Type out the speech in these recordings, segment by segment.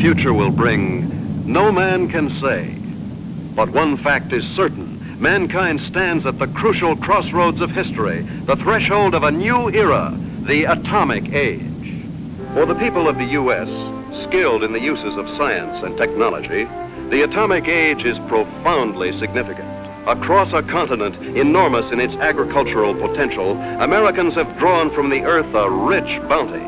future will bring, no man can say. But one fact is certain. Mankind stands at the crucial crossroads of history, the threshold of a new era, the atomic age. For the people of the U.S., skilled in the uses of science and technology, the atomic age is profoundly significant. Across a continent enormous in its agricultural potential, Americans have drawn from the earth a rich bounty,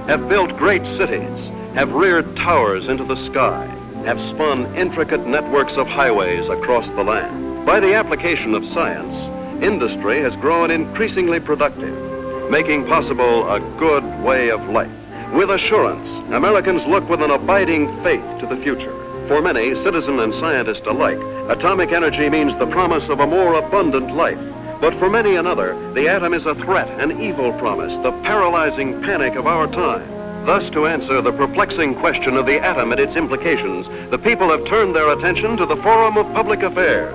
have built great cities, have reared towers into the sky, have spun intricate networks of highways across the land. By the application of science, industry has grown increasingly productive, making possible a good way of life. With assurance, Americans look with an abiding faith to the future. For many, citizen and scientist alike, atomic energy means the promise of a more abundant life. But for many another, the atom is a threat, an evil promise, the paralyzing panic of our time. Thus, to answer the perplexing question of the atom and its implications, the people have turned their attention to the forum of public affairs,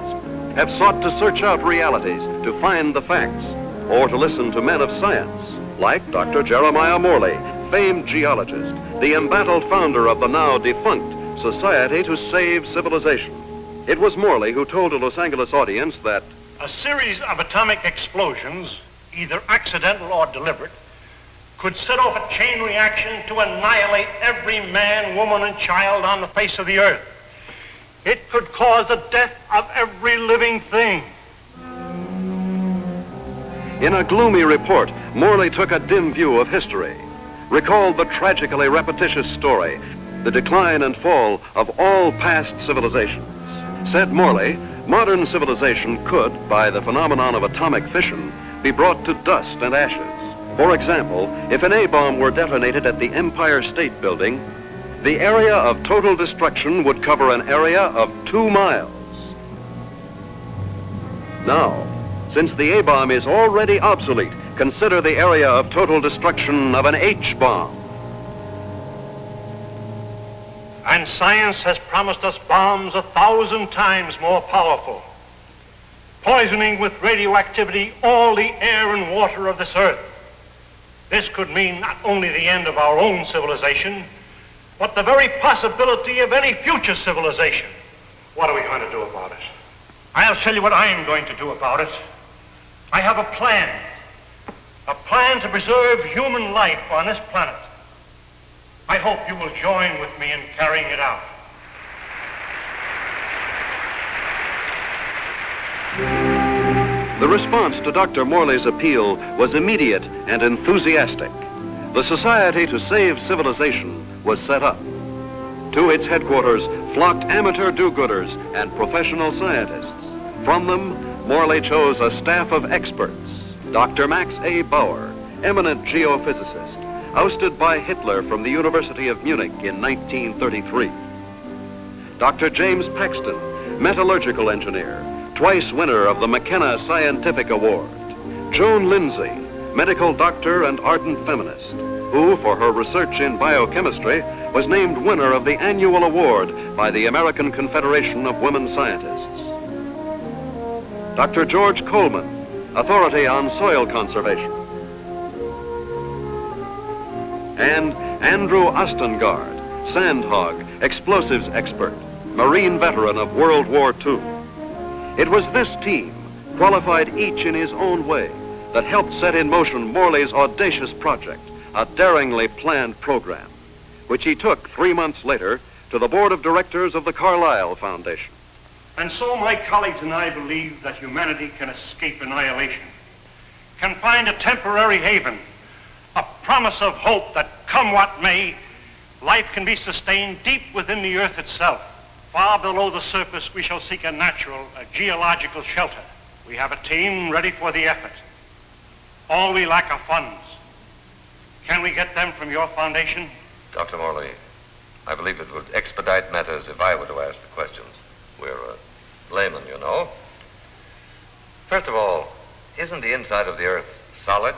have sought to search out realities, to find the facts, or to listen to men of science, like Dr. Jeremiah Morley, famed geologist, the embattled founder of the now defunct Society to Save Civilization. It was Morley who told a Los Angeles audience that a series of atomic explosions, either accidental or deliberate, could set off a chain reaction to annihilate every man, woman, and child on the face of the earth. It could cause the death of every living thing. In a gloomy report, Morley took a dim view of history, recalled the tragically repetitious story, the decline and fall of all past civilizations. Said Morley, modern civilization could, by the phenomenon of atomic fission, be brought to dust and ashes. For example, if an A-bomb were detonated at the Empire State Building, the area of total destruction would cover an area of 2 miles. Now, since the A-bomb is already obsolete, consider the area of total destruction of an H-bomb. And science has promised us bombs 1,000 times more powerful, poisoning with radioactivity all the air and water of this earth. This could mean not only the end of our own civilization, but the very possibility of any future civilization. What are we going to do about it? I'll tell you what I am going to do about it. I have a plan to preserve human life on this planet. I hope you will join with me in carrying it out. The response to Dr. Morley's appeal was immediate and enthusiastic. The Society to Save Civilization was set up. To its headquarters flocked amateur do-gooders and professional scientists. From them, Morley chose a staff of experts. Dr. Max A. Bauer, eminent geophysicist, ousted by Hitler from the University of Munich in 1933. Dr. James Paxton, metallurgical engineer, twice winner of the McKenna Scientific Award. Joan Lindsay, medical doctor and ardent feminist, who, for her research in biochemistry, was named winner of the annual award by the American Confederation of Women Scientists. Dr. George Coleman, authority on soil conservation. And Andrew Ostengard, sandhog, explosives expert, Marine veteran of World War II. It was this team, qualified each in his own way, that helped set in motion Morley's audacious project, a daringly planned program, which he took 3 months later to the board of directors of the Carlyle Foundation. And so my colleagues and I believe that humanity can escape annihilation, can find a temporary haven, a promise of hope that, come what may, life can be sustained deep within the earth itself. Far below the surface, we shall seek a natural, a geological shelter. We have a team ready for the effort. All we lack are funds. Can we get them from your foundation? Dr. Morley, I believe it would expedite matters if I were to ask the questions. We're laymen, you know. First of all, isn't the inside of the earth solid?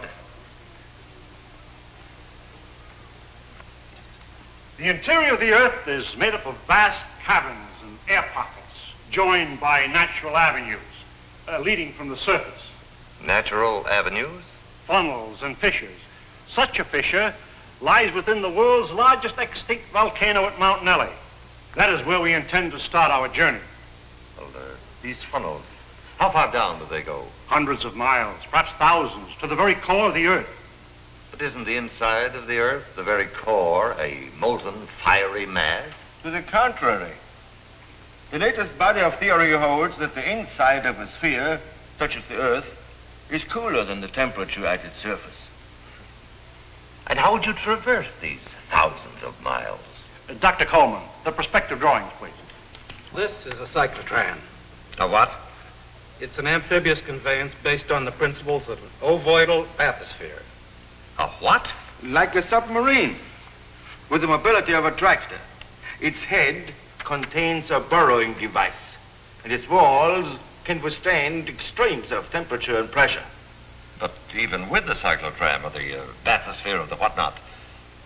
The interior of the earth is made up of vast caverns and air pockets, joined by natural avenues leading from the surface. Natural avenues? Funnels and fissures. Such a fissure lies within the world's largest extinct volcano at Mount Nelly. That is where we intend to start our journey. Well, these funnels, how far down do they go? Hundreds of miles, perhaps thousands, to the very core of the Earth. But isn't the inside of the Earth, the very core, a molten, fiery mass? To the contrary. The latest body of theory holds that the inside of a sphere, such as the Earth, is cooler than the temperature at its surface. And how would you traverse these thousands of miles? Dr. Coleman, the perspective drawings, please. This is a cyclotram. A what? It's an amphibious conveyance based on the principles of an ovoidal bathysphere. A what? Like a submarine, with the mobility of a tractor. Its head contains a burrowing device, and its walls can withstand extremes of temperature and pressure. But even with the cyclotram or the bathysphere or the whatnot,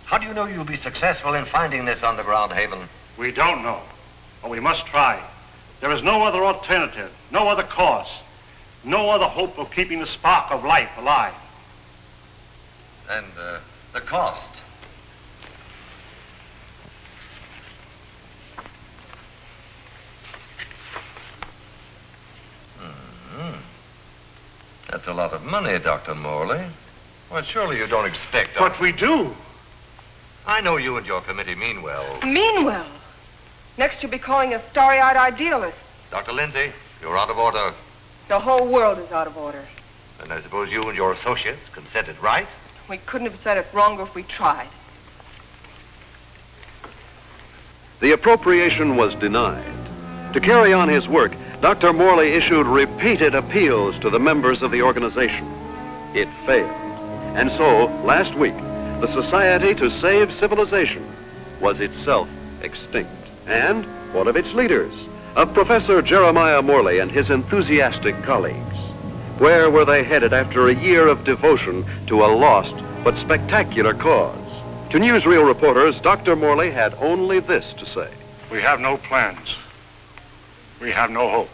how do you know you'll be successful in finding this underground haven? We don't know, but we must try. There is no other alternative, no other course, no other hope of keeping the spark of life alive. And the cost? That's a lot of money, Dr. Morley. Well, surely you don't expect... But we do. I know you and your committee mean well. Mean well? Next you'll be calling us starry-eyed idealists. Dr. Lindsay, you're out of order. The whole world is out of order. And I suppose you and your associates consented, right? We couldn't have said it wronger if we tried. The appropriation was denied. To carry on his work, Dr. Morley issued repeated appeals to the members of the organization. It failed. And so, last week, the Society to Save Civilization was itself extinct. And one of its leaders, of Professor Jeremiah Morley and his enthusiastic colleagues. Where were they headed after a year of devotion to a lost but spectacular cause? To newsreel reporters, Dr. Morley had only this to say. We have no plans. We have no hope.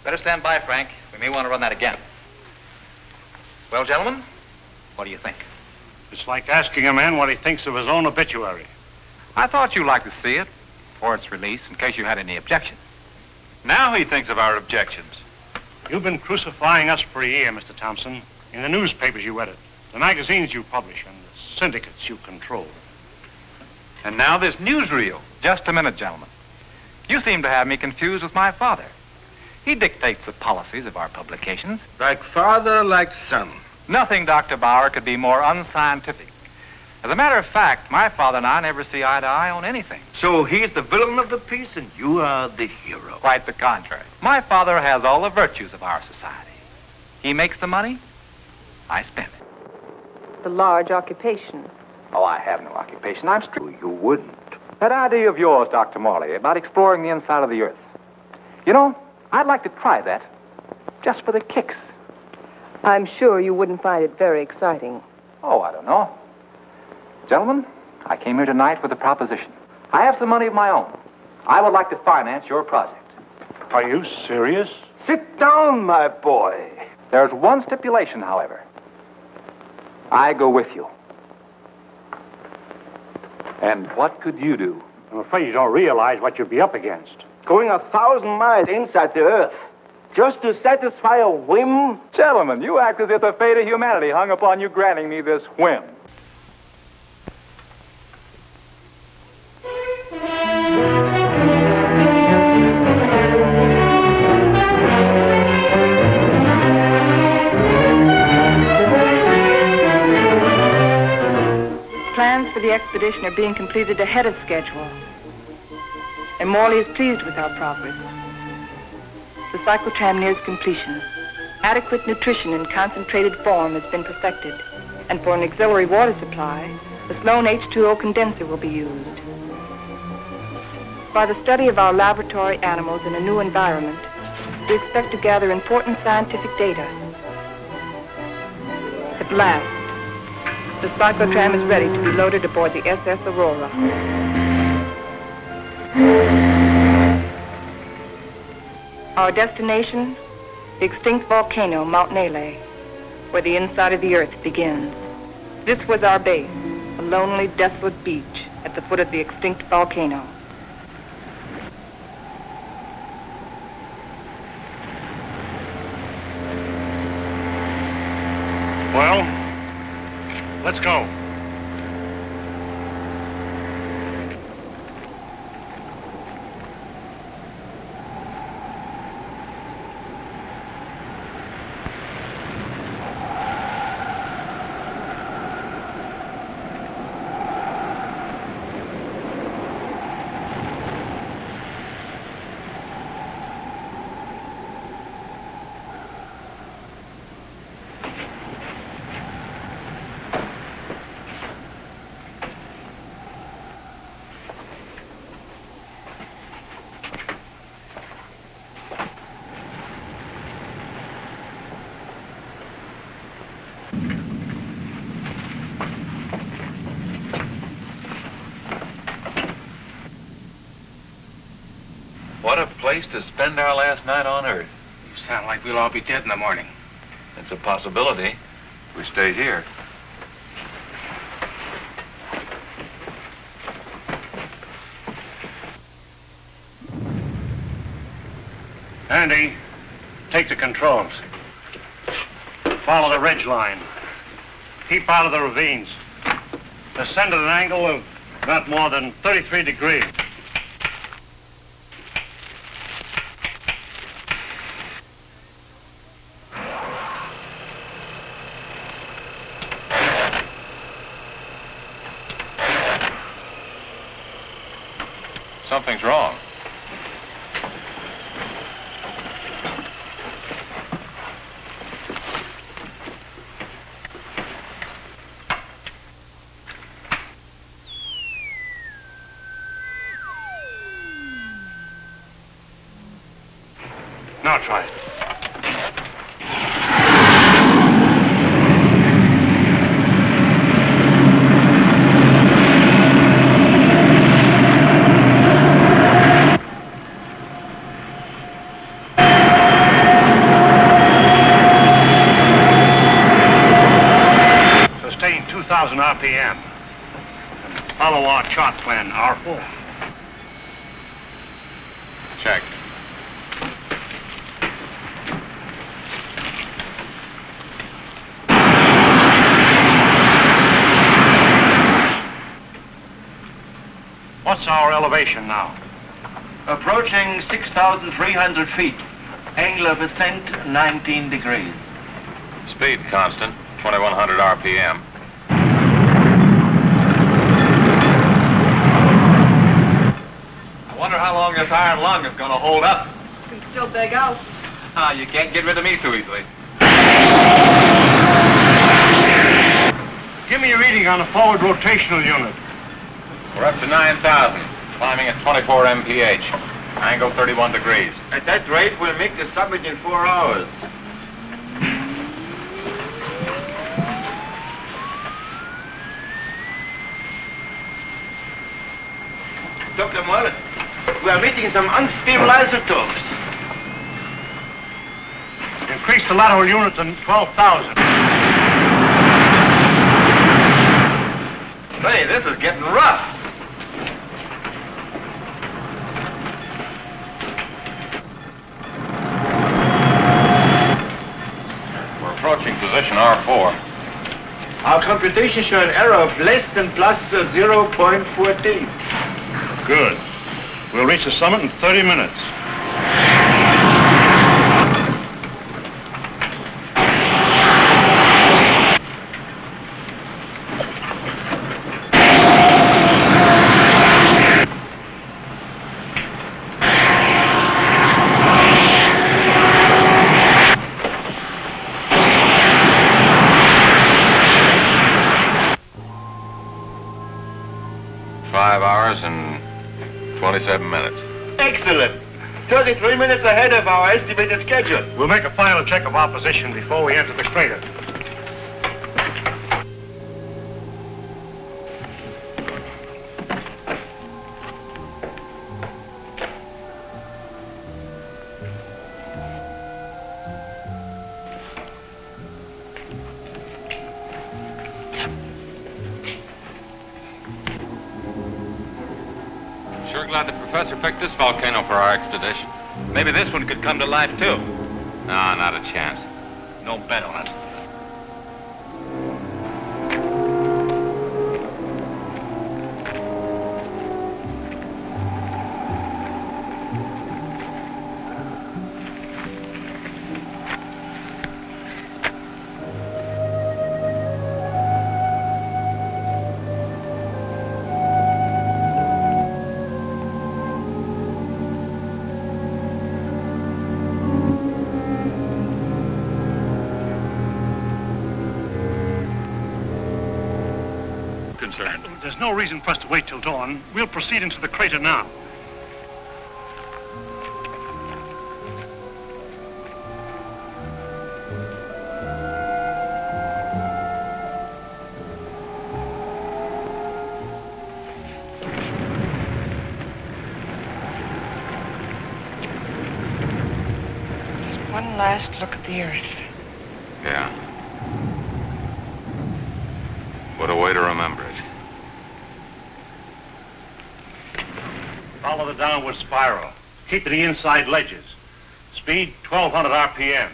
Better stand by, Frank. We may want to run that again. Well, gentlemen, what do you think? It's like asking a man what he thinks of his own obituary. I thought you'd like to see it before its release in case you had any objections. Now he thinks of our objections. You've been crucifying us for a year, Mr. Thompson, in the newspapers you edit, the magazines you publish, and the syndicates you control. And now this newsreel. Just a minute, gentlemen. You seem to have me confused with my father. He dictates the policies of our publications. Like father, like son. Nothing, Dr. Bauer, could be more unscientific. As a matter of fact, my father and I never see eye to eye on anything. So he's the villain of the piece and you are the hero. Quite the contrary. My father has all the virtues of our society. He makes the money, I spend it. The large occupation. Oh, I have no occupation. I'm strict. You wouldn't. That idea of yours, Dr. Morley, about exploring the inside of the Earth. You know, I'd like to try that, just for the kicks. I'm sure you wouldn't find it very exciting. Oh, I don't know. Gentlemen, I came here tonight with a proposition. I have some money of my own. I would like to finance your project. Are you serious? Sit down, my boy. There's one stipulation, however. I go with you. And what could you do? I'm afraid you don't realize what you'd be up against. Going 1,000 miles inside the Earth, just to satisfy a whim? Gentlemen, you act as if the fate of humanity hung upon you granting me this whim. Plans for the expedition are being completed ahead of schedule. And Morley is pleased with our progress. The cyclotram nears completion. Adequate nutrition in concentrated form has been perfected. And for an auxiliary water supply, the Sloan H2O condenser will be used. By the study of our laboratory animals in a new environment, we expect to gather important scientific data. At last, the cyclotram is ready to be loaded aboard the SS Aurora. Our destination, the extinct volcano, Mount Nele, where the inside of the earth begins. This was our base, a lonely, desolate beach at the foot of the extinct volcano. Well, let's go. What a place to spend our last night on Earth. You sound like we'll all be dead in the morning. It's a possibility if we stay here. Andy, take the controls. Follow the ridge line. Keep out of the ravines. Descend at an angle of not more than 33 degrees. Something's wrong. Now try it. Sustain 2,000 RPM. And follow our chart plan, R4. Check. What's our elevation now? Approaching 6,300 feet. Angle of ascent, 19 degrees. Speed constant, 2,100 RPM. I wonder how long this iron lung is going to hold up. You can still beg out. You can't get rid of me so easily. Give me a reading on the forward rotational unit. We're up to 9,000, climbing at 24 mph. Angle 31 degrees. At that rate, we'll make the summit in 4 hours. Dr. Mullen, we are meeting some unstable isotopes. Increase the lateral unit to 12,000. Hey, this is getting rough. We're approaching position R4. Our computations show an error of less than plus 0.14. Good. We'll reach the summit in 30 minutes. And 27 minutes. Excellent. 33 minutes ahead of our estimated schedule. We'll make a final check of our position before we enter the crater. glad the professor picked this volcano for our expedition. Maybe this one could come to life, too. No, not a chance. No bet on it. There's no reason for us to wait till dawn. We'll proceed into the crater now. Just one last look at the earth. Yeah. What a way to remember it. Follow the downward spiral. Keep to the inside ledges. Speed 1,200 RPM.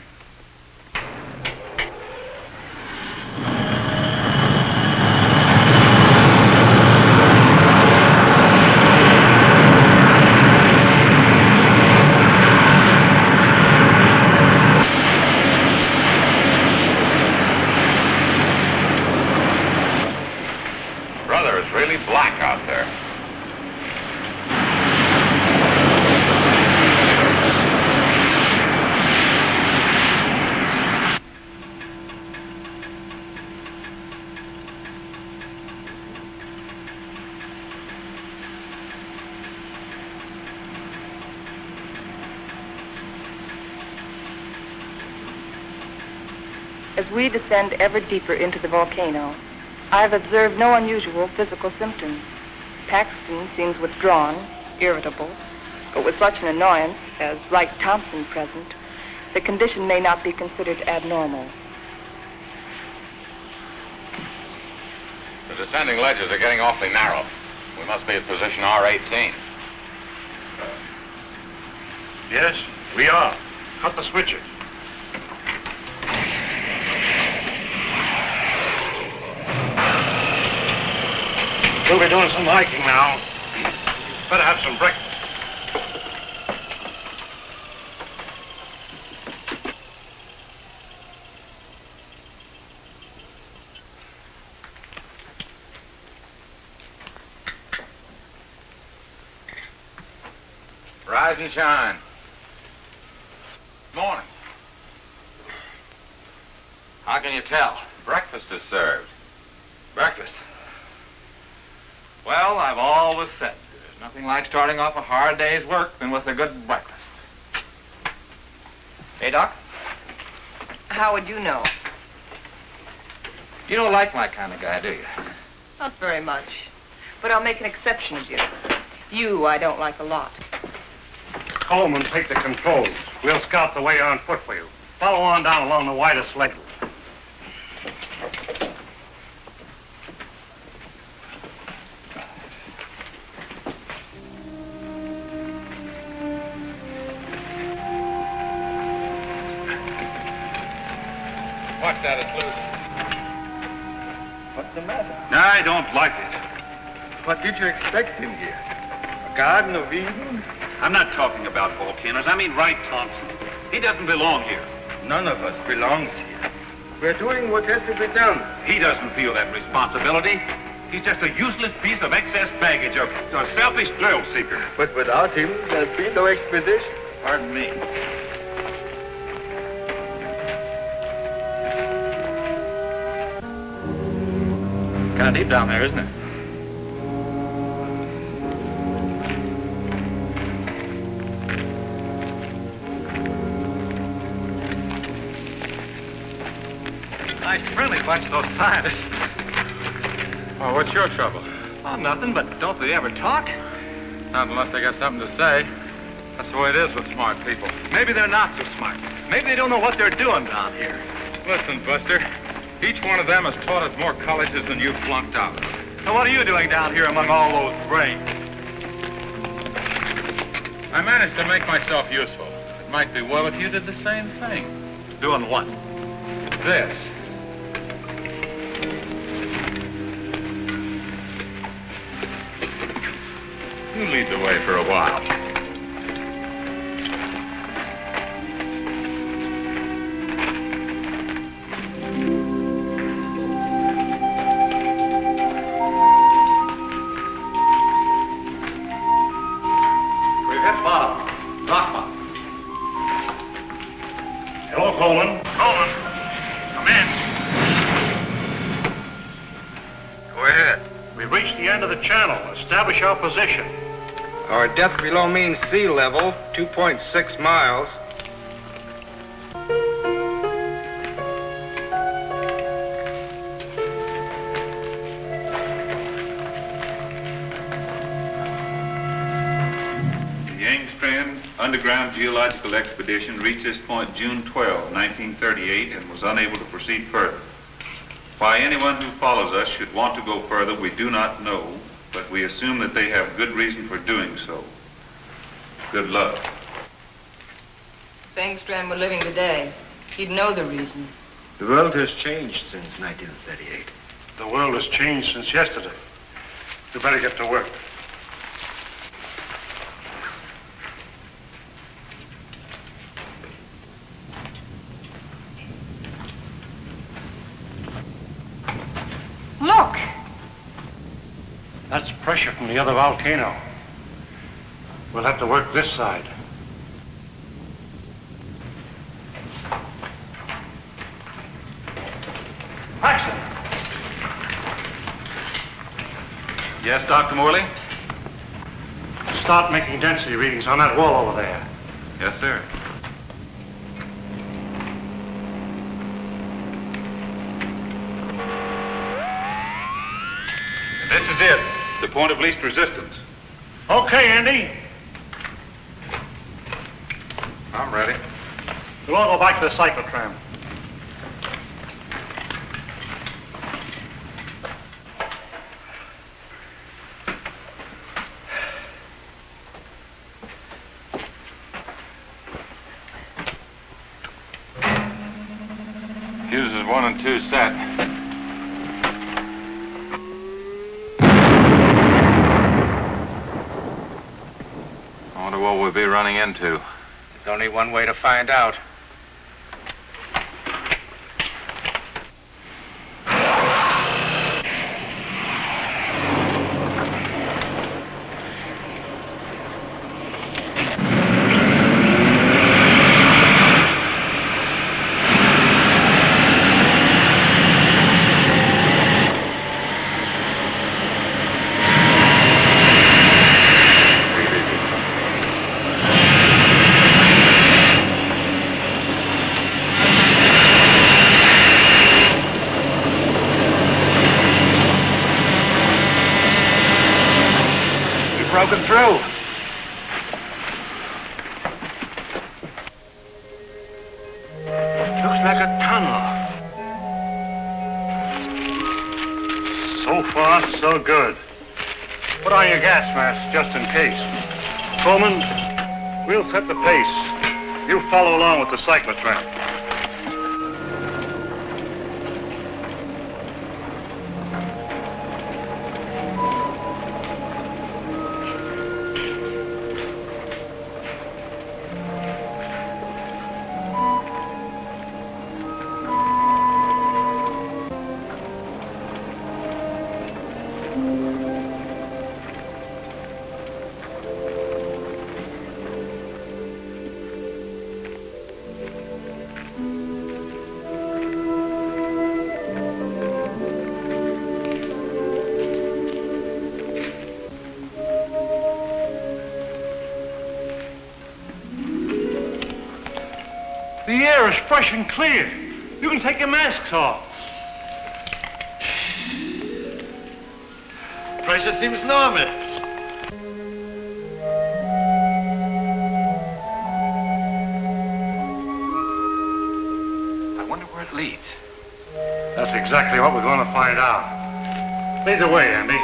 Brother, it's really black out there. As we descend ever deeper into the volcano, I have observed no unusual physical symptoms. Paxton seems withdrawn, irritable, but with such an annoyance as Wright Thompson present, the condition may not be considered abnormal. The descending ledges are getting awfully narrow. We must be at position R18. Yes, we are. Cut the switches. We'll be doing some hiking now. Better have some breakfast. Rise and shine. Morning. How can you tell? Breakfast is served. Breakfast? Well, I've always said there's nothing like starting off a hard day's work than with a good breakfast. Hey, Doc? How would you know? You don't like my kind of guy, do you? Not very much. But I'll make an exception of you. You I don't like a lot. Coleman, take the controls. We'll scout the way on foot for you. Follow on down along the widest ledge. Watch that, it's loose. What's the matter? I don't like it. What did you expect him here? A Garden of Eden? I'm not talking about volcanoes. I mean Wright Thompson. He doesn't belong here. None of us belongs here. We're doing what has to be done. He doesn't feel that responsibility. He's just a useless piece of excess baggage, a selfish thrill seeker. But without him, there'd be no expedition. Pardon me. Kind of deep down there, isn't it? Nice friendly bunch, those scientists. Oh, what's your trouble? Oh, nothing, but don't they ever talk? Not unless they got something to say. That's the way it is with smart people. Maybe they're not so smart. Maybe they don't know what they're doing down here. Listen, Buster, each one of them has taught us more colleges than you've flunked out. So what are you doing down here among all those brains? I managed to make myself useful. It might be well if you did the same thing. Doing what? This. You lead the way for a while. We've hit bottom. Rock bottom. Hello, Coleman. Coleman. Come in. Go ahead. We've reached the end of the channel. Establish our position. Our depth below mean sea level, 2.6 miles. The Engstrand Underground Geological Expedition reached this point June 12, 1938, and was unable to proceed further. Why anyone who follows us should want to go further, we do not know, but we assume that they have good reason for doing so. Good luck. If Engstrand were living today, he'd know the reason. The world has changed since 1938. The world has changed since yesterday. We better get to work. Look! That's pressure from the other volcano. We'll have to work this side. Paxton! Yes, Dr. Morley? Start making density readings on that wall over there. Yes, sir. This is it. The point of least resistance. Okay, Andy. I'm ready. We'll all go back to the cyclotram. Fuses 1 and 2 set. I wonder what we'll be running into. There's only one way to find out. Broken through. Looks like a tunnel. So far, so good. Put on your gas mask just in case. Coleman, we'll set the pace. You follow along with the cyclotram. The air is fresh and clear. You can take your masks off. Pressure seems normal. I wonder where it leads. That's exactly what we're going to find out. Lead the way, Andy.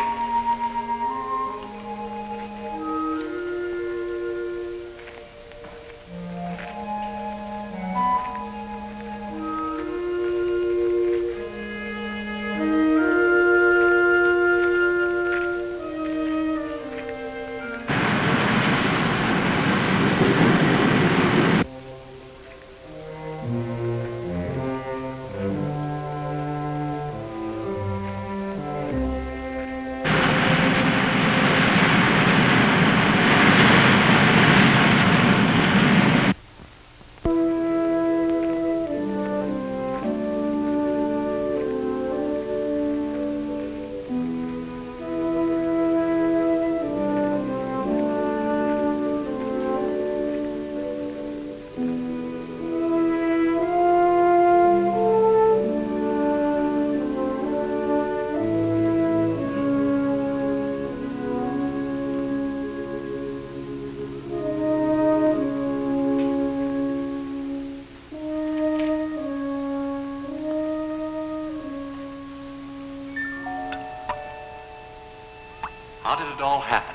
How did it all happen?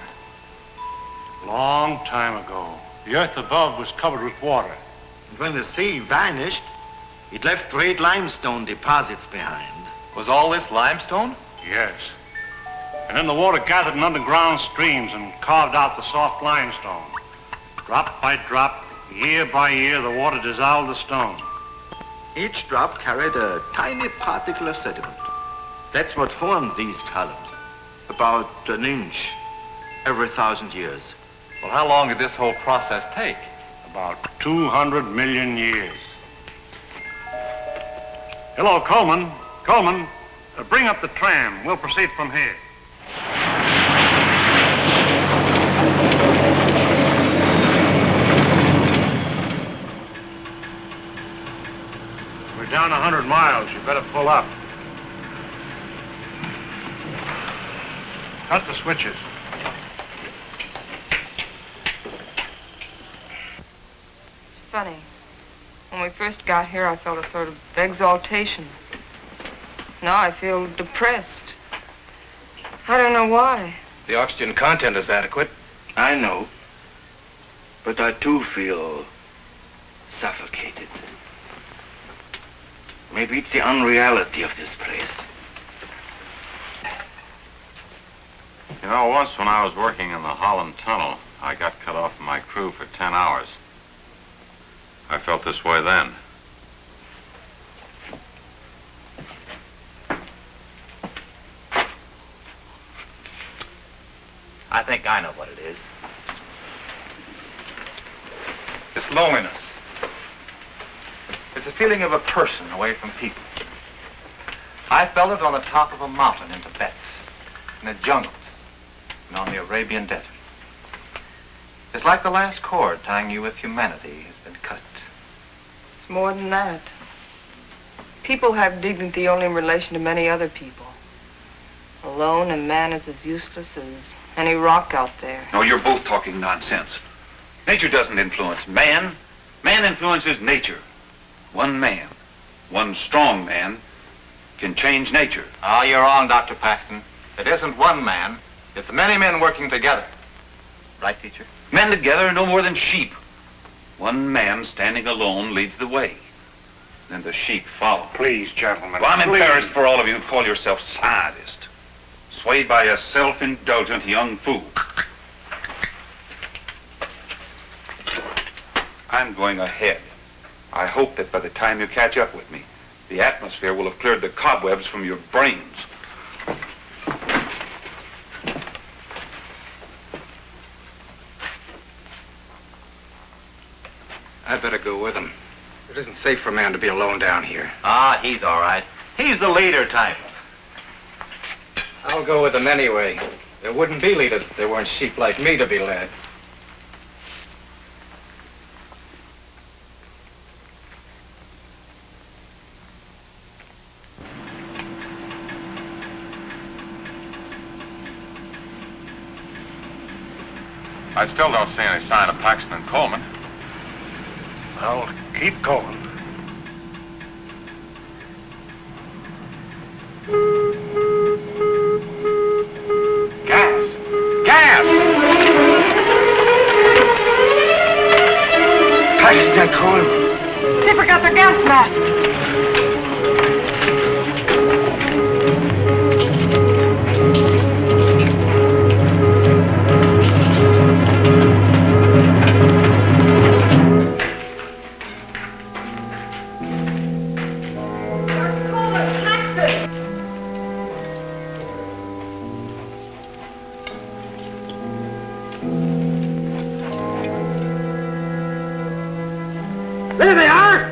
Long time ago, the earth above was covered with water. And when the sea vanished, it left great limestone deposits behind. Was all this limestone? Yes. And then the water gathered in underground streams and carved out the soft limestone. Drop by drop, year by year, the water dissolved the stone. Each drop carried a tiny particle of sediment. That's what formed these columns. About an inch every 1,000 years. Well, how long did this whole process take? About 200 million years. Hello, Coleman. Coleman, bring up the tram. We'll proceed from here. We're down 100 miles. You better pull up. Cut the switches. It's funny. When we first got here, I felt a sort of exaltation. Now I feel depressed. I don't know why. The oxygen content is adequate. I know. But I too feel suffocated. Maybe it's the unreality of this place. You know, once when I was working in the Holland Tunnel, I got cut off from my crew for 10 hours. I felt this way then. I think I know what it is. It's loneliness. It's a feeling of a person away from people. I felt it on the top of a mountain in Tibet, in the jungles, and on the Arabian desert. It's like the last cord tying you with humanity has been cut. It's more than that. People have dignity only in relation to many other people. Alone, a man is as useless as any rock out there. No, you're both talking nonsense. Nature doesn't influence man. Man influences nature. One man, one strong man, can change nature. Ah, you're wrong, Dr. Paxton. It isn't one man. It's many men working together. Right, teacher? Men together are no more than sheep. One man standing alone leads the way. Then the sheep follow. Please, gentlemen. Well, I'm please. embarrassed for all of you who call yourself scientists. Swayed by a self-indulgent young fool. I'm going ahead. I hope that by the time you catch up with me, the atmosphere will have cleared the cobwebs from your brains. I'd better go with him. It isn't safe for a man to be alone down here. Ah, he's all right. He's the leader type. I'll go with them anyway. There wouldn't be leaders if there weren't sheep like me to be led. I still don't see any sign of Paxton and Coleman. Well, keep going. Gas! Gas! Paxton and Coleman. They forgot their gas mask. There they are!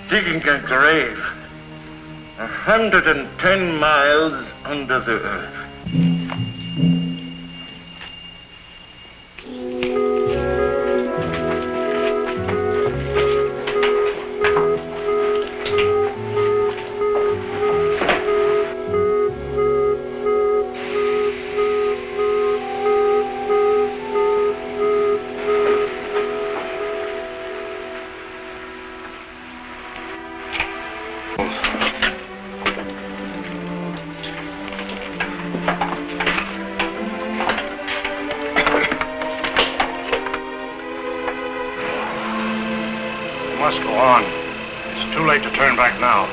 Digging a grave 110 miles under the earth. on. It's too late to turn back now.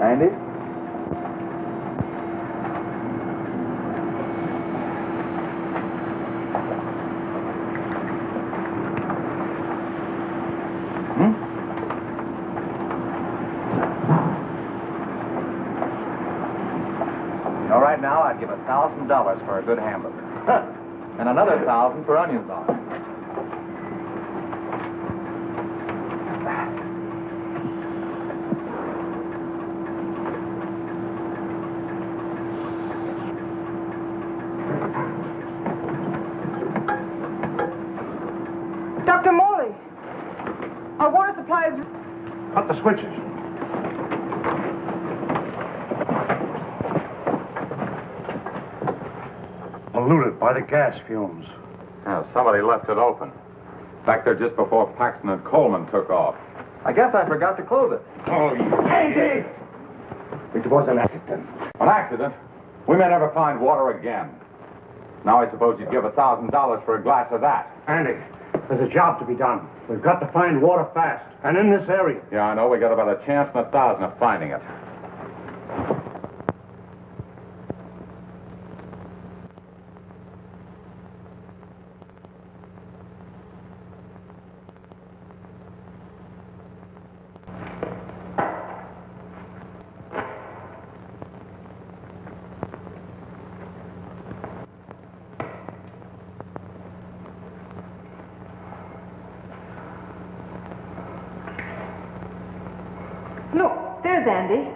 Andy? You know, right now I'd give $1,000 for a good hamburger. And another 1,000 for onions on it. Dr. Morley, our water supply is... Cut the switches. Polluted by the gas fumes. Yeah, somebody left it open. Back there just before Paxton and Coleman took off. I guess I forgot to close it. Oh, Andy! It was an accident. An accident? We may never find water again. Now I suppose you'd give $1,000 for a glass of that. Andy, there's a job to be done. We've got to find water fast, and in this area. Yeah, I know. We got about a chance in 1,000 of finding it. Look, there's Andy.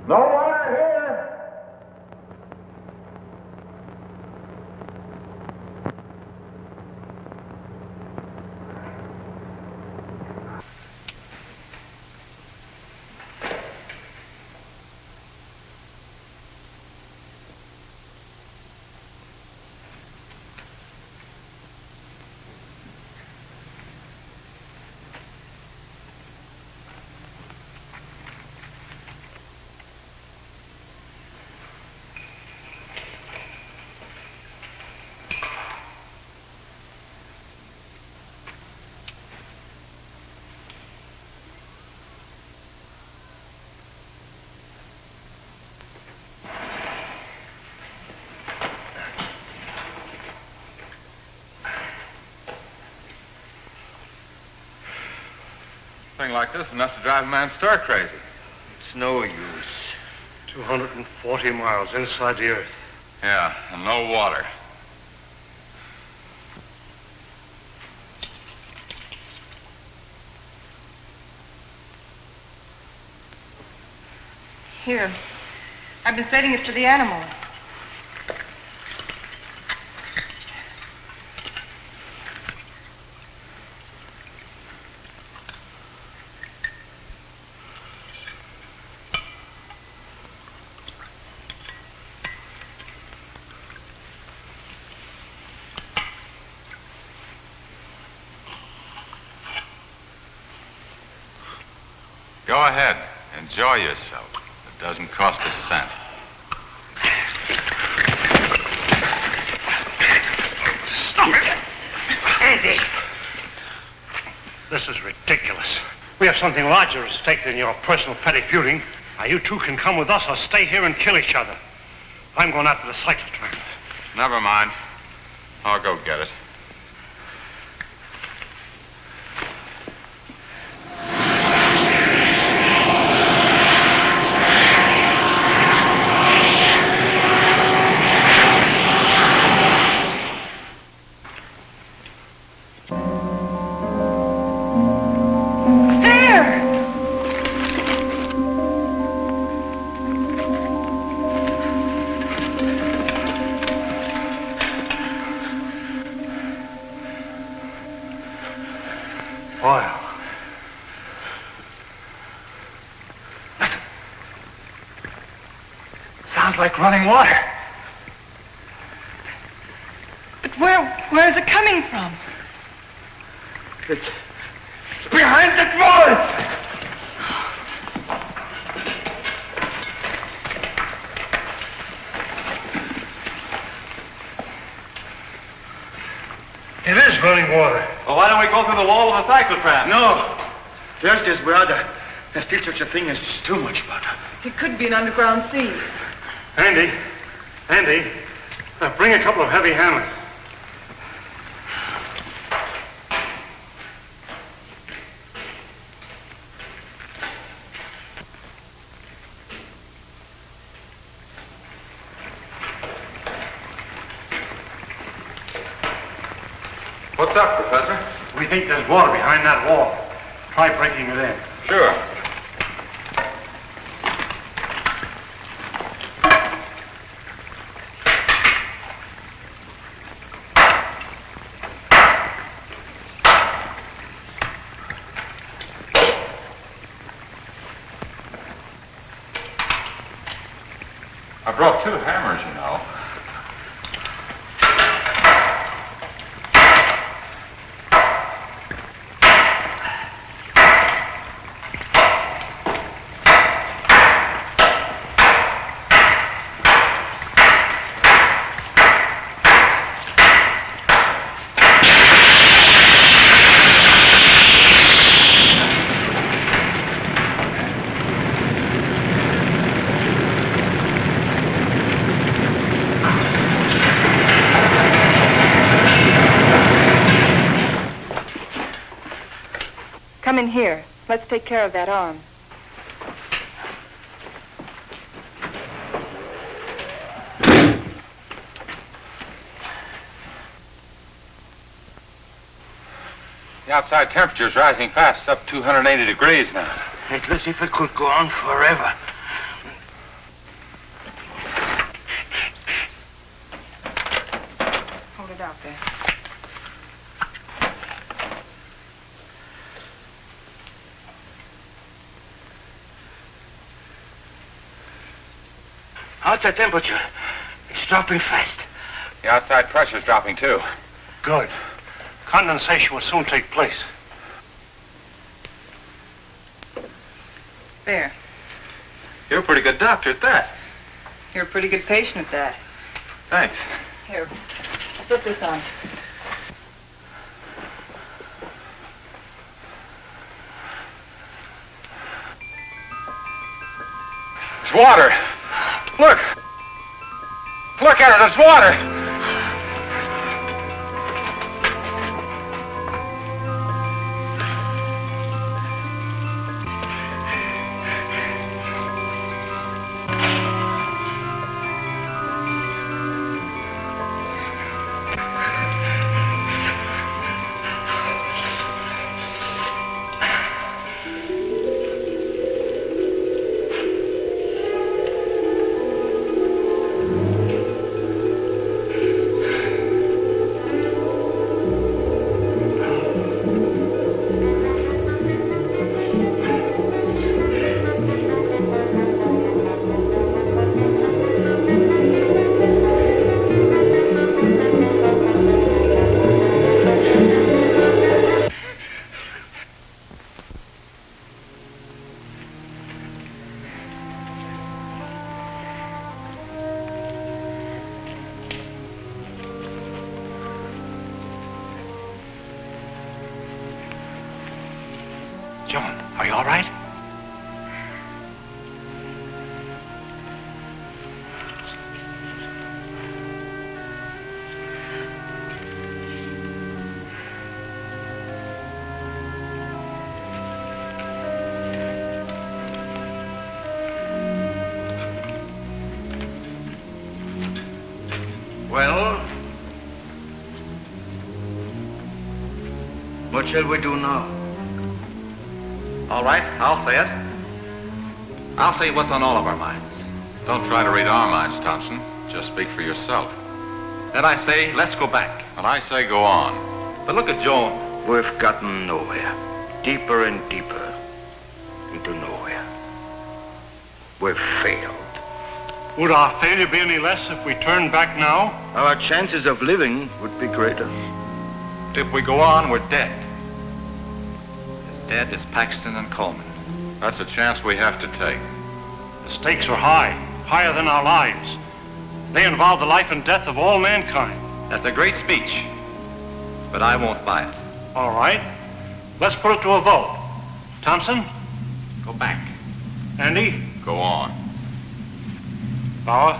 No water here! Thing like this enough to drive a man stir crazy. It's no use. 240 miles inside the earth. Yeah, and no water. Here. I've been setting it to the animals. Go ahead. Enjoy yourself. It doesn't cost a cent. Stop it! Andy! This is ridiculous. We have something larger at stake than your personal petty feuding. Now, you two can come with us or stay here and kill each other. I'm going after the cyclotron. Never mind. I'll go get it. Oil. Listen. Sounds like running water. But where is it coming from? It's behind the wall. It is running water. Well, why don't we go through the wall with a cyclotron? No. There's this brother. There's still such a thing as too much butter. It could be an underground sea. Andy, bring a couple of heavy hammers. What's up, Professor? We think there's water behind that wall. Try breaking it in. Sure. I brought 2 hammers, you know. Come in here. Let's take care of that arm. The outside temperature is rising fast. It's up 280 degrees now. It looks as if it could go on forever. Hold it out there. Outside temperature. It's dropping fast. The outside pressure is dropping, too. Good. Condensation will soon take place. There. You're a pretty good doctor at that. You're a pretty good patient at that. Thanks. Here, slip this on. It's water. Look. Look at it. It's water. Joan, are you all right? Well, what shall we do now? All right, I'll say it. I'll say what's on all of our minds. Don't try to read our minds, Thompson. Just speak for yourself. Then I say, let's go back. And I say go on. But look at Joan. We've gotten nowhere. Deeper and deeper into nowhere. We've failed. Would our failure be any less if we turned back now? Our chances of living would be greater. If we go on, we're dead. As dead as Paxton and Coleman. That's a chance we have to take. The stakes are high, higher than our lives. They involve the life and death of all mankind. That's a great speech, but I won't buy it. All right, let's put it to a vote. Thompson? Go back. Andy? Go on. Bauer?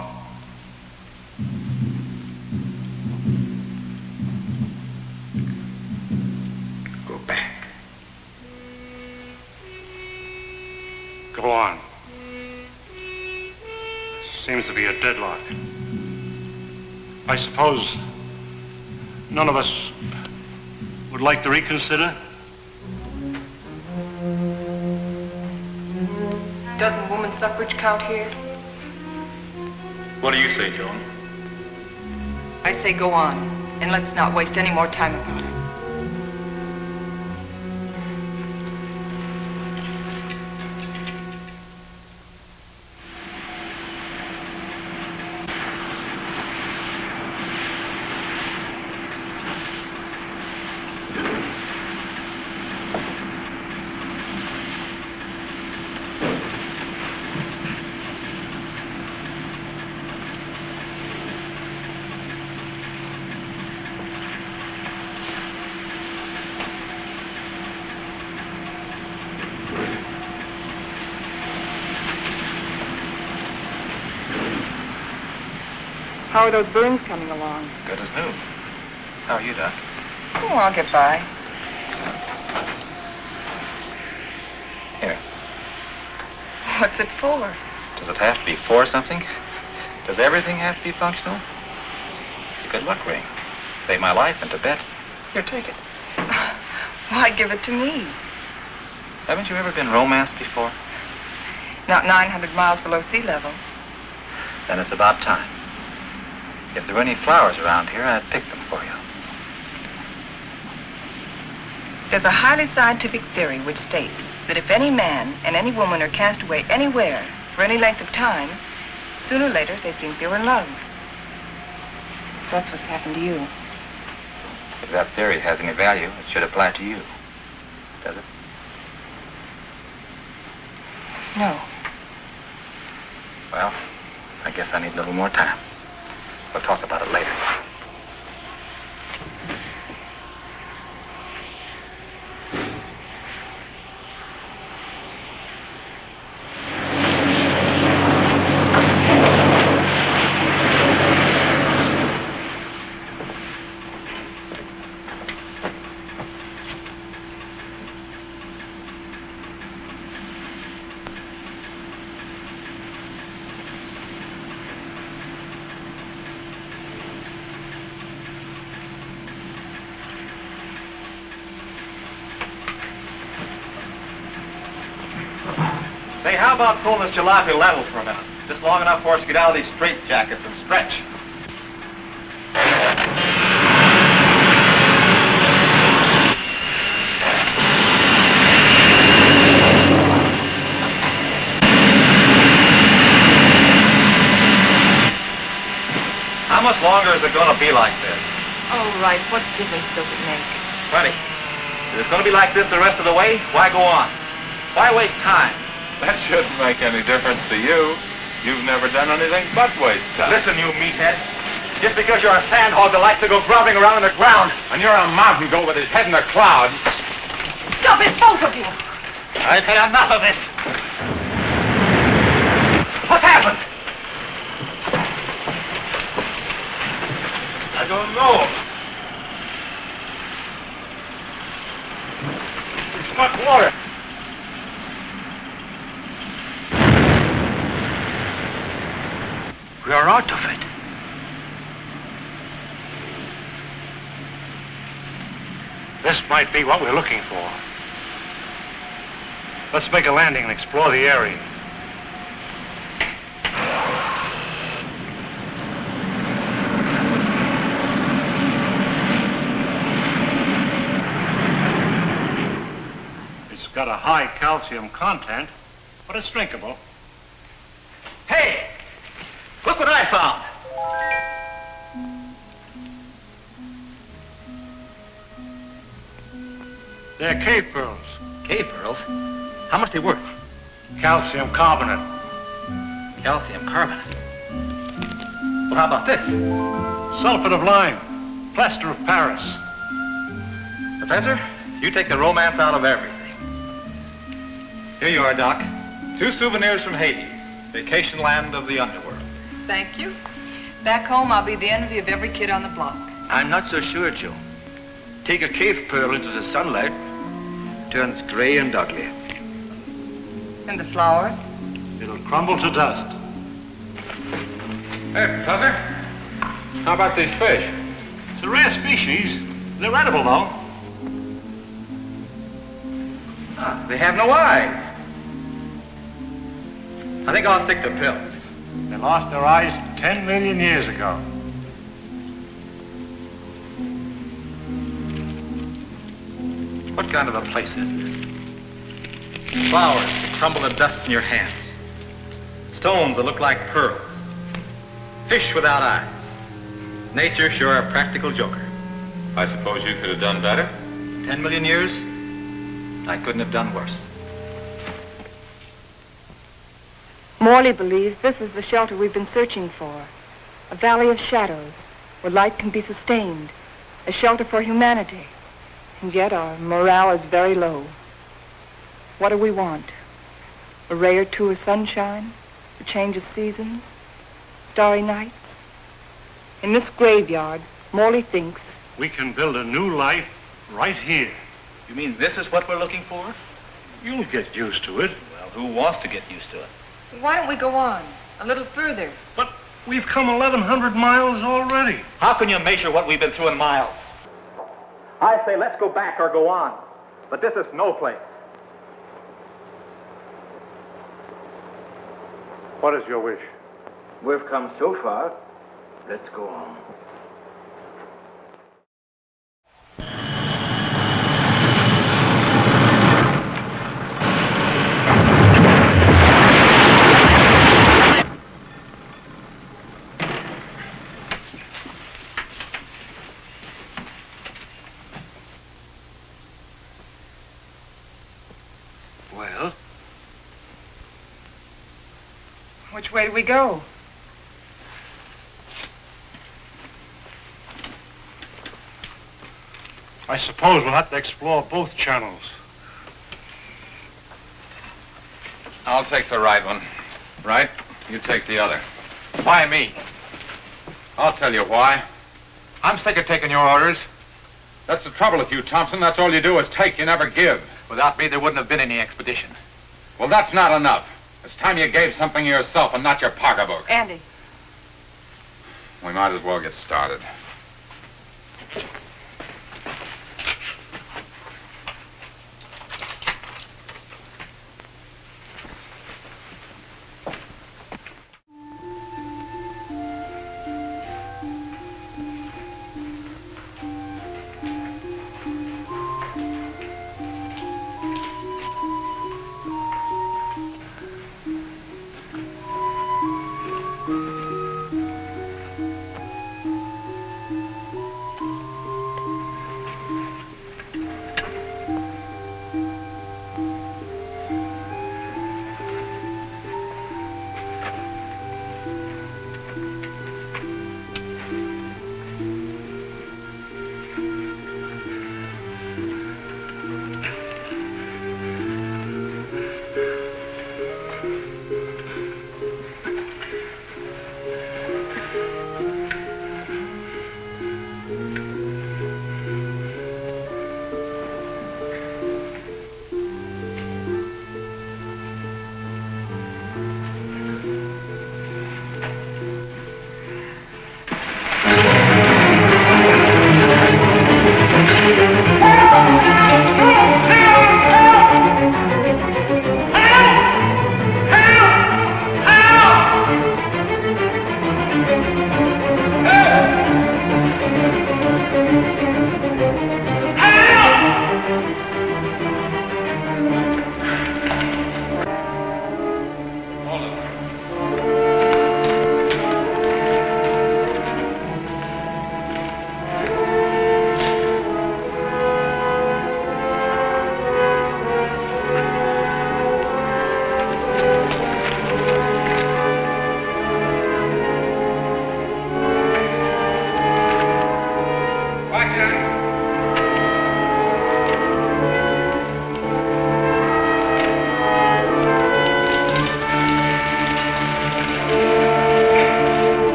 Go back. Go on. Seems to be a deadlock. I suppose none of us would like to reconsider? Doesn't woman suffrage count here? What do you say, Joan? I say go on, and let's not waste any more time about it. How are those burns coming along? Good as new. How are you, Doc? Oh, I'll get by. Here. What's it for? Does it have to be for something? Does everything have to be functional? It's a good luck ring. Saved my life in Tibet. Here, take it. Why give it to me? Haven't you ever been romanced before? Not 900 miles below sea level. Then it's about time. If there were any flowers around here, I'd pick them for you. There's a highly scientific theory which states that if any man and any woman are cast away anywhere for any length of time, sooner or later they think they were in love. That's what's happened to you. If that theory has any value, it should apply to you. Does it? No. Well, I guess I need a little more time. We'll talk about it later. Say, how about pulling this jalopy level for a minute? Just long enough for us to get out of these straitjackets and stretch. How much longer is it going to be like this? Oh, right. What difference does it make? Plenty. If it's going to be like this the rest of the way, why go on? Why waste time? That shouldn't make any difference to you. You've never done anything but waste time. Listen, you meathead. Just because you're a sand hog that likes to go groveling around in the ground. And you're a mountain goat with his head in the clouds. Stop it, both of you! I've had enough of this. What's happened? I don't know. It's much water. We are out of it. This might be what we're looking for. Let's make a landing and explore the area. It's got a high calcium content, but it's drinkable. Hey! Look what I found. They're cave pearls. Cave pearls? How much they worth? Calcium carbonate. Calcium carbonate. Well, how about this? Sulfate of lime. Plaster of Paris. Professor, you take the romance out of everything. Here you are, Doc. 2 souvenirs from Hades, vacation land of the underworld. Thank you. Back home, I'll be the envy of every kid on the block. I'm not so sure, Joe. Take a cave pearl into the sunlight, turns gray and ugly. And the flower? It'll crumble to dust. Hey, Professor, how about these fish? It's a rare species. They're edible, though. They have no eyes. I think I'll stick to pills. They lost their eyes 10 million years ago. What kind of a place is this? Flowers that crumble to dust in your hands. Stones that look like pearls. Fish without eyes. Nature sure a practical joker. I suppose you could have done better? 10 million years, I couldn't have done worse. Morley believes this is the shelter we've been searching for. A valley of shadows where light can be sustained. A shelter for humanity. And yet our morale is very low. What do we want? A ray or two of sunshine? A change of seasons? Starry nights? In this graveyard, Morley thinks We can build a new life right here. You mean this is what we're looking for? You'll get used to it. Well, who wants to get used to it? Why don't we go on? A little further. But we've come 1,100 miles already. How can you measure what we've been through in miles? I say let's go back or go on. But this is no place. What is your wish? We've come so far, let's go on. Well, Which way do we go? I suppose we'll have to explore both channels. I'll take the right one. Right? You take the other. Why me? I'll tell you why. I'm sick of taking your orders. That's the trouble with you, Thompson. That's all you do is take, you never give. Without me, there wouldn't have been any expedition. Well, that's not enough. It's time you gave something yourself and not your pocketbook. Andy. We might as well get started.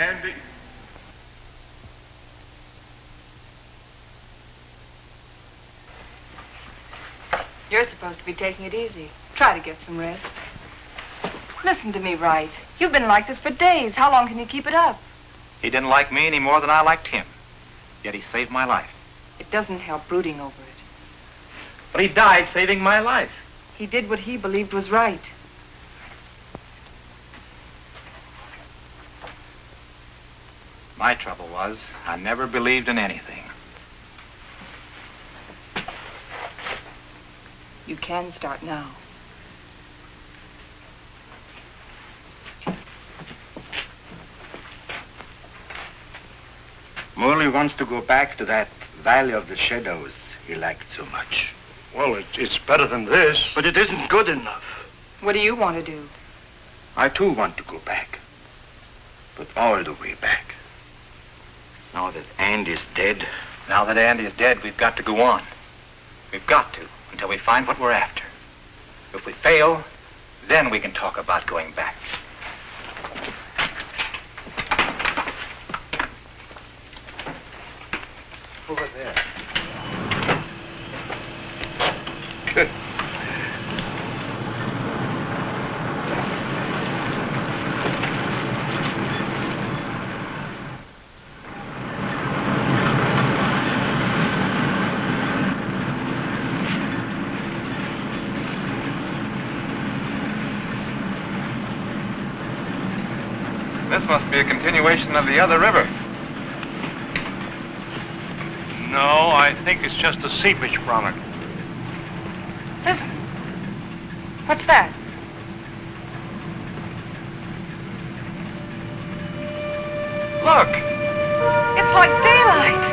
And You're supposed to be taking it easy. Try to get some rest. Listen to me, Wright. You've been like this for days. How long can you keep it up? He didn't like me any more than I liked him. Yet he saved my life. It doesn't help brooding over it. But he died saving my life. He did what he believed was right. My trouble was, I never believed in anything. You can start now. Morley wants to go back to that Valley of the Shadows he liked so much. Well, it's better than this. But it isn't good enough. What do you want to do? I too want to go back. But all the way back. Now that Andy's dead. Now that Andy is dead, we've got to go on. We've got to, until we find what we're after. If we fail, then we can talk about going back. Over there. Good. This must be a continuation of the other river. No, I think it's just a seepage from it. Listen. What's that? Look! It's like daylight.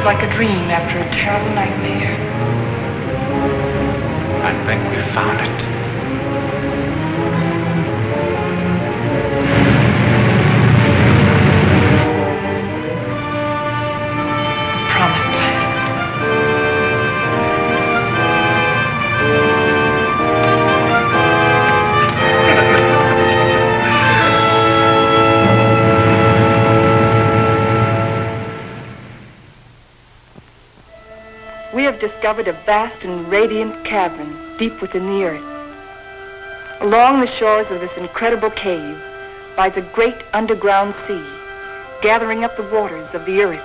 Like a dream after a terrible nightmare. I think we found it. Promised land. We have discovered a vast and radiant cavern deep within the earth. Along the shores of this incredible cave lies a great underground sea, gathering up the waters of the earth.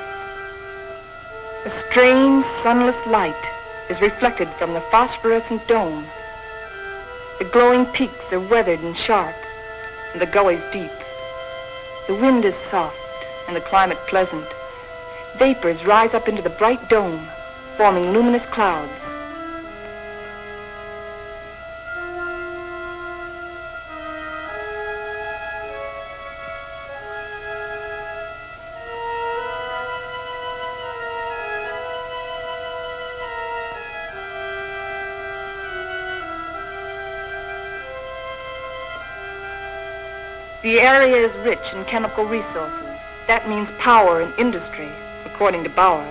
A strange, sunless light is reflected from the phosphorescent dome. The glowing peaks are weathered and sharp, and the gullies deep. The wind is soft, and the climate pleasant. Vapors rise up into the bright dome, forming luminous clouds. The area is rich in chemical resources. That means power and industry, according to Bauer.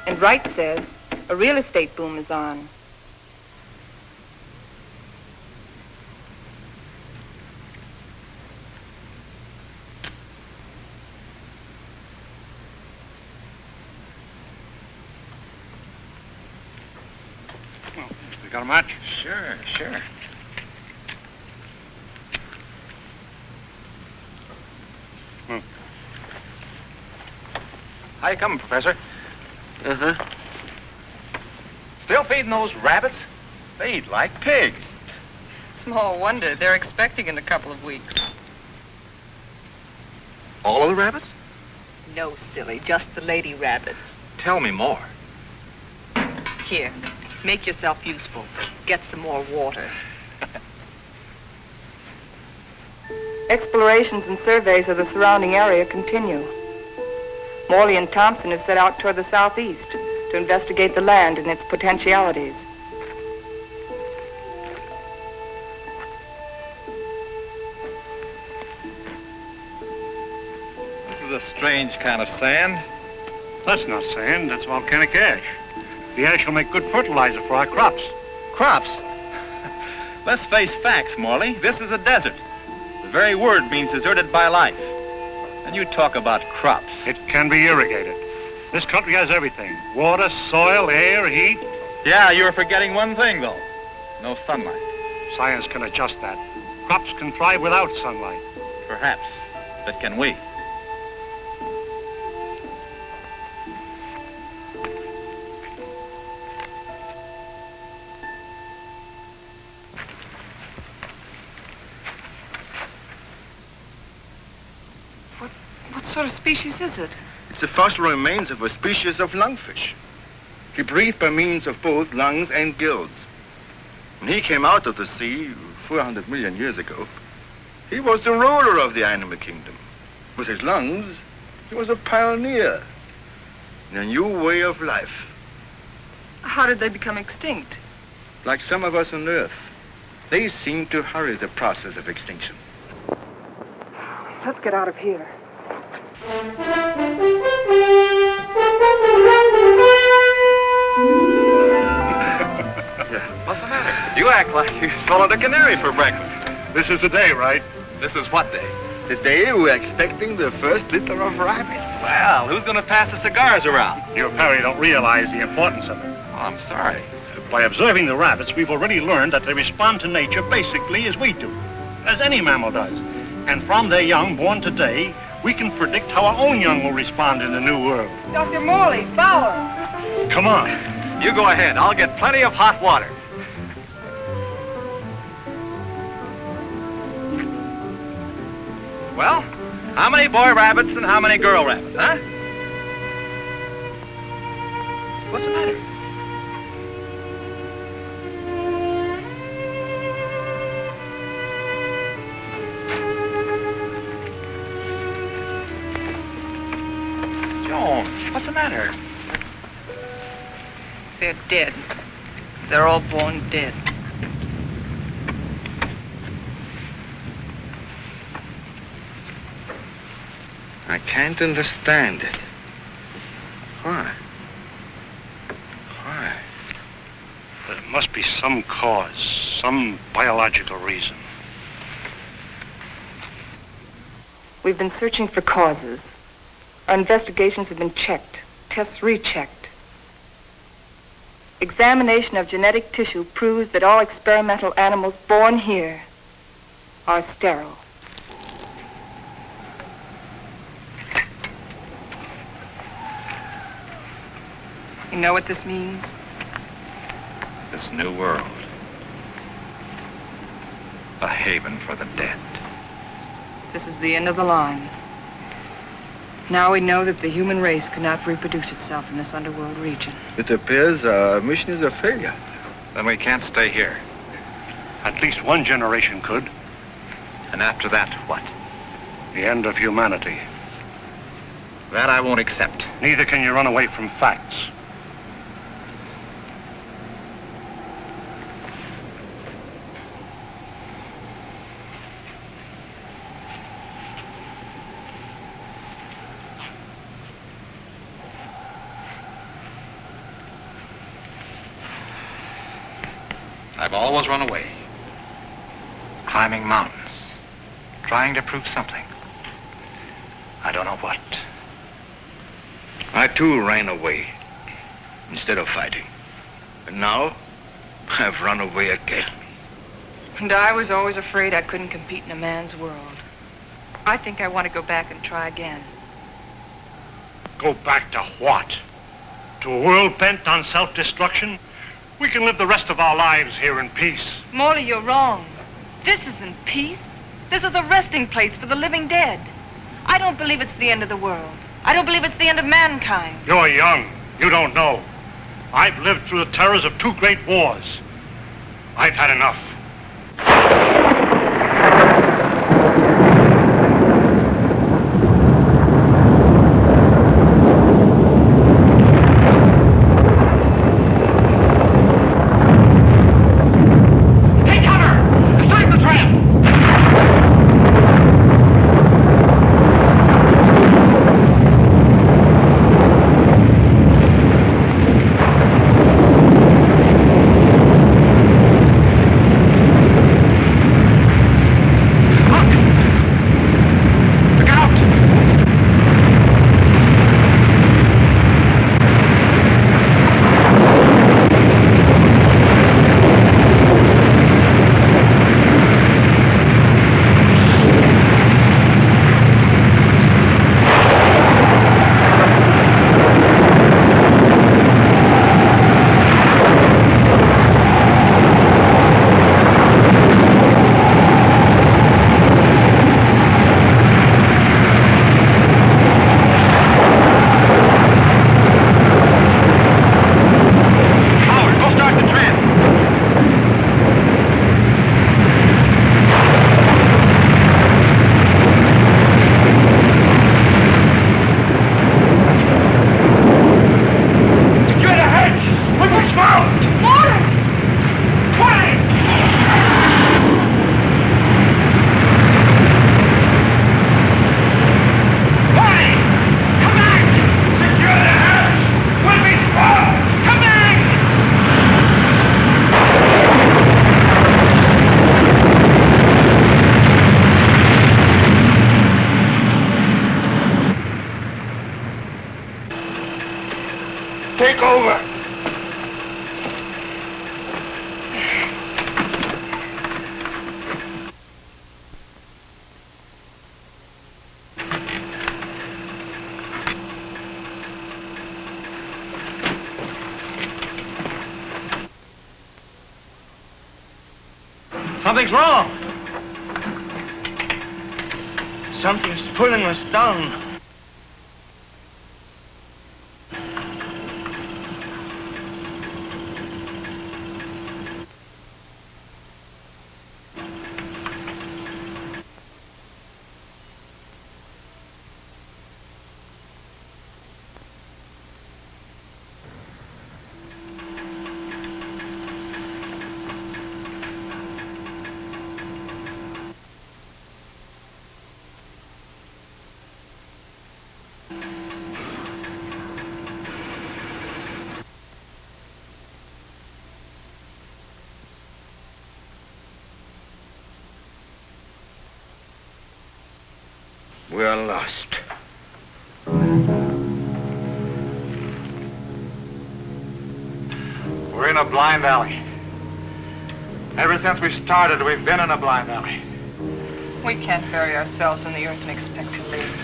And Wright says a real estate boom is on. You got a match? Sure. How you coming, Professor? Uh-huh. Still feeding those rabbits? They eat like pigs. Small wonder. They're expecting in a couple of weeks. All of the rabbits? No, silly. Just the lady rabbits. Tell me more. Here. Make yourself useful. Get some more water. Explorations and surveys of the surrounding area continue. Morley and Thompson have set out toward the southeast to investigate the land and its potentialities. This is a strange kind of sand. That's not sand, that's volcanic ash. The ash will make good fertilizer for our crops. Crops? Let's face facts, Morley. This is a desert. The very word means deserted by life. And you talk about crops. It can be irrigated. This country has everything. Water, soil, air, heat. Yeah, you're forgetting one thing, though. No sunlight. Science can adjust that. Crops can thrive without sunlight. Perhaps. But can we? What sort of species is it? It's the fossil remains of a species of lungfish. He breathed by means of both lungs and gills. When he came out of the sea 400 million years ago, he was the ruler of the animal kingdom. With his lungs, he was a pioneer in a new way of life. How did they become extinct? Like some of us on Earth, they seem to hurry the process of extinction. Let's get out of here. What's the matter? You act like you swallowed a canary for breakfast. This is the day, right? This is what day? The day we're expecting the first litter of rabbits. Well, who's going to pass the cigars around? You apparently don't realize the importance of it. Oh, I'm sorry. By observing the rabbits, we've already learned that they respond to nature basically as we do, as any mammal does. And from their young born today, we can predict how our own young will respond in the new world. Dr. Morley, Fowler. Come on. You go ahead. I'll get plenty of hot water. Well, how many boy rabbits and how many girl rabbits, huh? What's the matter? Joan, what's the matter? They're dead. They're all born dead. I can't understand it. Why? Why? There must be some cause, some biological reason. We've been searching for causes. Our investigations have been checked, tests rechecked. Examination of genetic tissue proves that all experimental animals born here are sterile. You know what this means? This new world. A haven for the dead. This is the end of the line. Now we know that the human race cannot reproduce itself in this underworld region. It appears our mission is a failure. Then we can't stay here. At least one generation could. And after that, what? The end of humanity. That I won't accept. Neither can you run away from facts. I've always run away. Climbing mountains. Trying to prove something. I don't know what. I too ran away instead of fighting. And now I've run away again. And I was always afraid I couldn't compete in a man's world. I think I want to go back and try again. Go back to what? To a world bent on self-destruction? We can live the rest of our lives here in peace. Morley, you're wrong. This isn't peace. This is a resting place for the living dead. I don't believe it's the end of the world. I don't believe it's the end of mankind. You're young. You don't know. I've lived through the terrors of 2 great wars. I've had enough. Take over. Something's wrong. Something's pulling us down. We are lost. We're in a blind alley. Ever since we started, we've been in a blind alley. We can't bury ourselves in the earth and expect to live.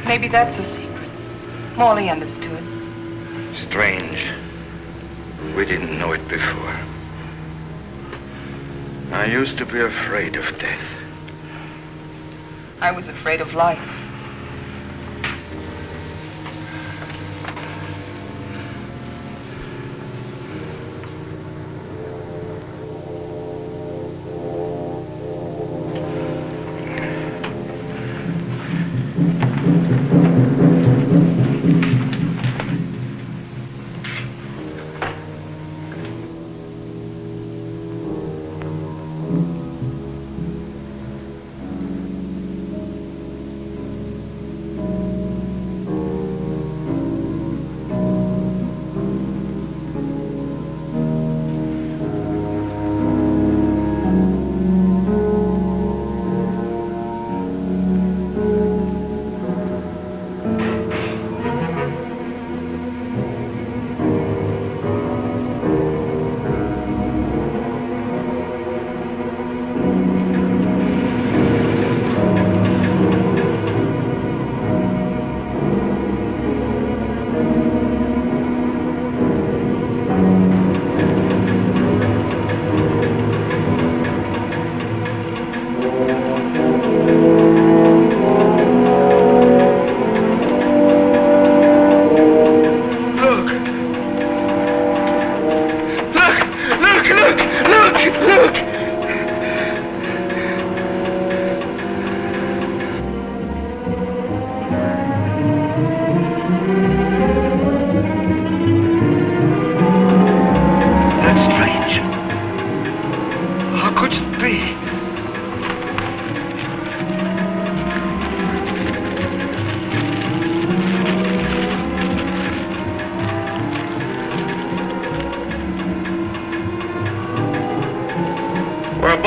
Maybe that's the secret. Morley understood. Strange. We didn't know it before. I used to be afraid of death. I was afraid of life.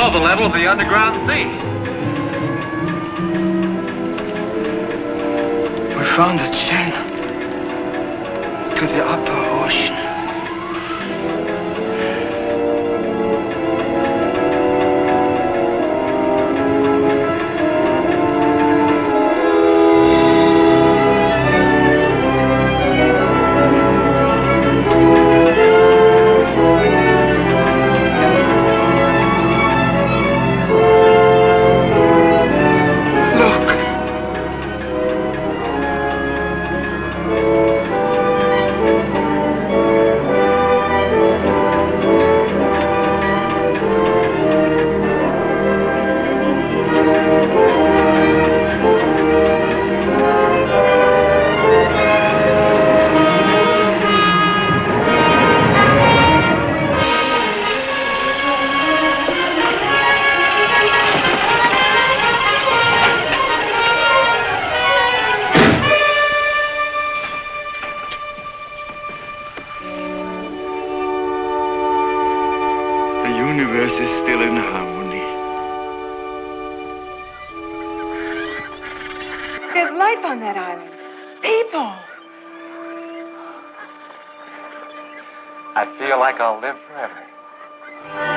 above the level of the underground sea. We found a channel to the upper ocean. I feel like I'll live forever.